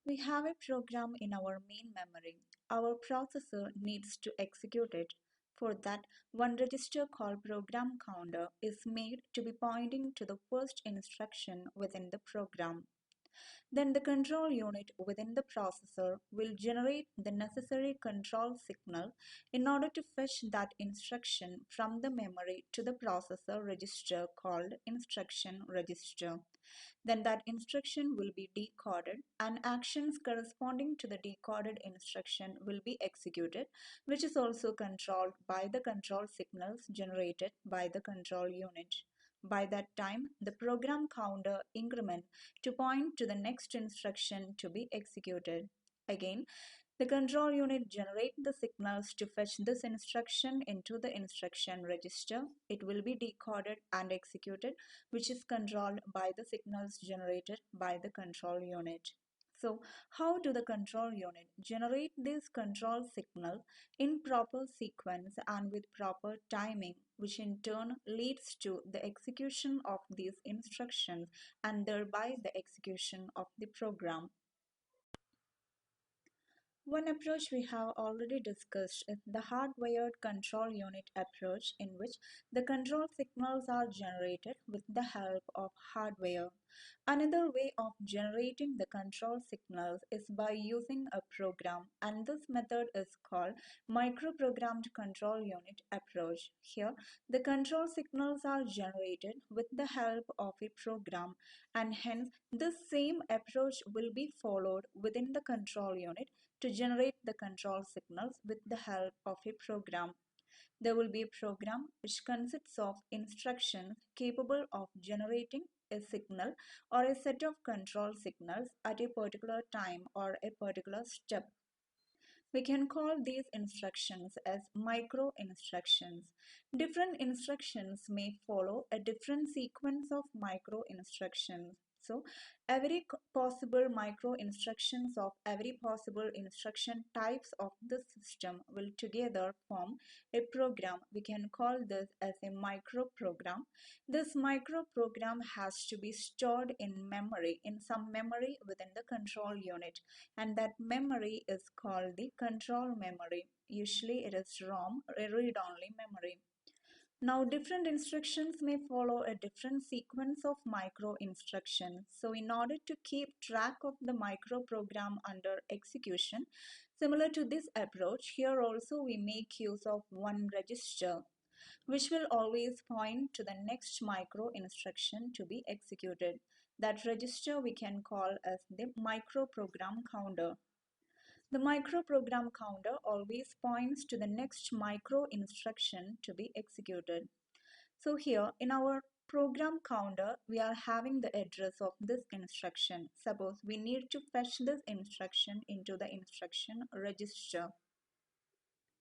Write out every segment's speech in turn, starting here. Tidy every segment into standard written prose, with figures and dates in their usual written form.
We have a program in our main memory. Our processor needs to execute it. For that, one register called program counter is made to be pointing to the first instruction within the program. Then the control unit within the processor will generate the necessary control signal in order to fetch that instruction from the memory to the processor register called instruction register. Then that instruction will be decoded and actions corresponding to the decoded instruction will be executed, which is also controlled by the control signals generated by the control unit. By that time, the program counter increment to point to the next instruction to be executed. Again, the control unit generates the signals to fetch this instruction into the instruction register. It will be decoded and executed, which is controlled by the signals generated by the control unit. So, how do the control unit generate this control signal in proper sequence and with proper timing, which in turn leads to the execution of these instructions and thereby the execution of the program? One approach we have already discussed is the hardwired control unit approach, in which the control signals are generated with the help of hardware. Another way of generating the control signals is by using a program, and this method is called Microprogrammed Control Unit approach. Here, the control signals are generated with the help of a program, and hence this same approach will be followed within the control unit to generate the control signals with the help of a program. There will be a program which consists of instructions capable of generating a signal or a set of control signals at a particular time or a particular step. We can call these instructions as micro instructions. Different instructions may follow a different sequence of micro instructions. So, every possible micro instructions of every possible instruction types of the system will together form a program. We can call this as a micro program. This micro program has to be stored in memory, in some memory within the control unit, and that memory is called the control memory. Usually it is ROM, a read-only memory. Now, different instructions may follow a different sequence of micro instructions. So, in order to keep track of the micro program under execution, similar to this approach, here also we make use of one register, which will always point to the next micro instruction to be executed. That register we can call as the microprogram counter. The microprogram counter always points to the next micro instruction to be executed. So here in our program counter, we are having the address of this instruction. Suppose we need to fetch this instruction into the instruction register.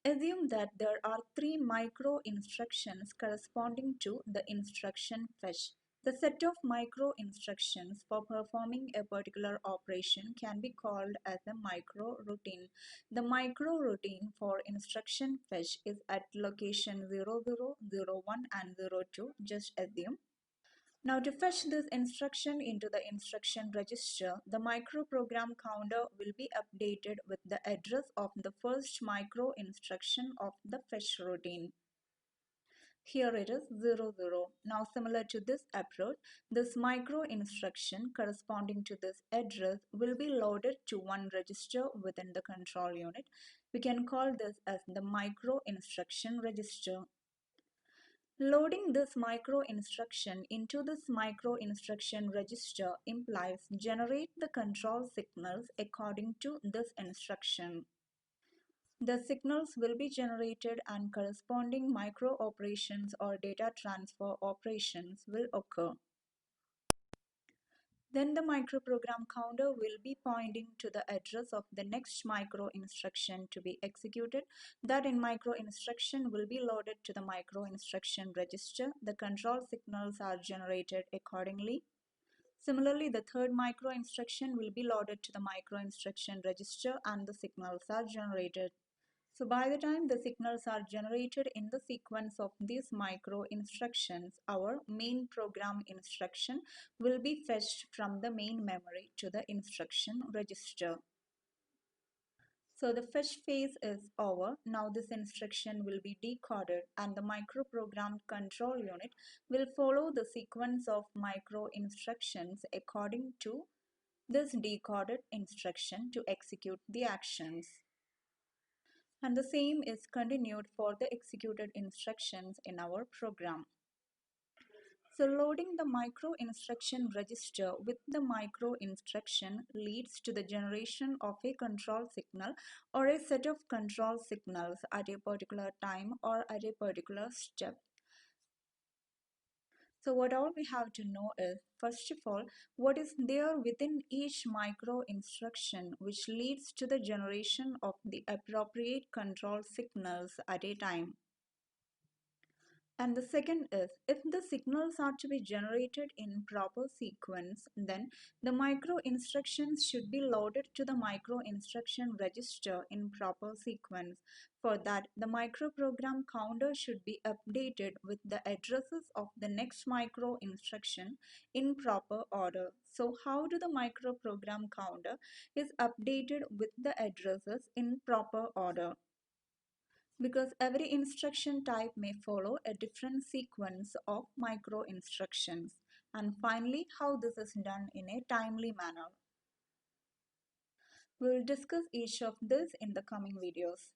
Assume that there are three micro instructions corresponding to the instruction fetch. The set of micro instructions for performing a particular operation can be called as a micro routine. The micro routine for instruction fetch is at location 00, 01 and 02, just assume. Now, to fetch this instruction into the instruction register, the microprogram counter will be updated with the address of the first micro instruction of the fetch routine. Here it is 00. Now, similar to this approach, this micro instruction corresponding to this address will be loaded to one register within the control unit. We can call this as the micro instruction register. Loading this micro instruction into this micro instruction register implies generate the control signals according to this instruction. The signals will be generated and corresponding micro operations or data transfer operations will occur. Then the microprogram counter will be pointing to the address of the next micro instruction to be executed. That in micro instruction will be loaded to the micro instruction register. The control signals are generated accordingly. Similarly, the third micro instruction will be loaded to the micro instruction register and the signals are generated. So by the time the signals are generated in the sequence of these micro instructions, our main program instruction will be fetched from the main memory to the instruction register. So the fetch phase is over. Now this instruction will be decoded and the microprogrammed control unit will follow the sequence of micro instructions according to this decoded instruction to execute the actions. And the same is continued for the executed instructions in our program. So loading the micro instruction register with the micro instruction leads to the generation of a control signal or a set of control signals at a particular time or at a particular step. So what all we have to know is, first of all, what is there within each micro instruction which leads to the generation of the appropriate control signals at a time. And the second is, if the signals are to be generated in proper sequence, then the micro instructions should be loaded to the micro instruction register in proper sequence. For that, the microprogram counter should be updated with the addresses of the next micro instruction in proper order. So how do the microprogram counter is updated with the addresses in proper order? Because every instruction type may follow a different sequence of micro instructions. And finally, how this is done in a timely manner. We will discuss each of this in the coming videos.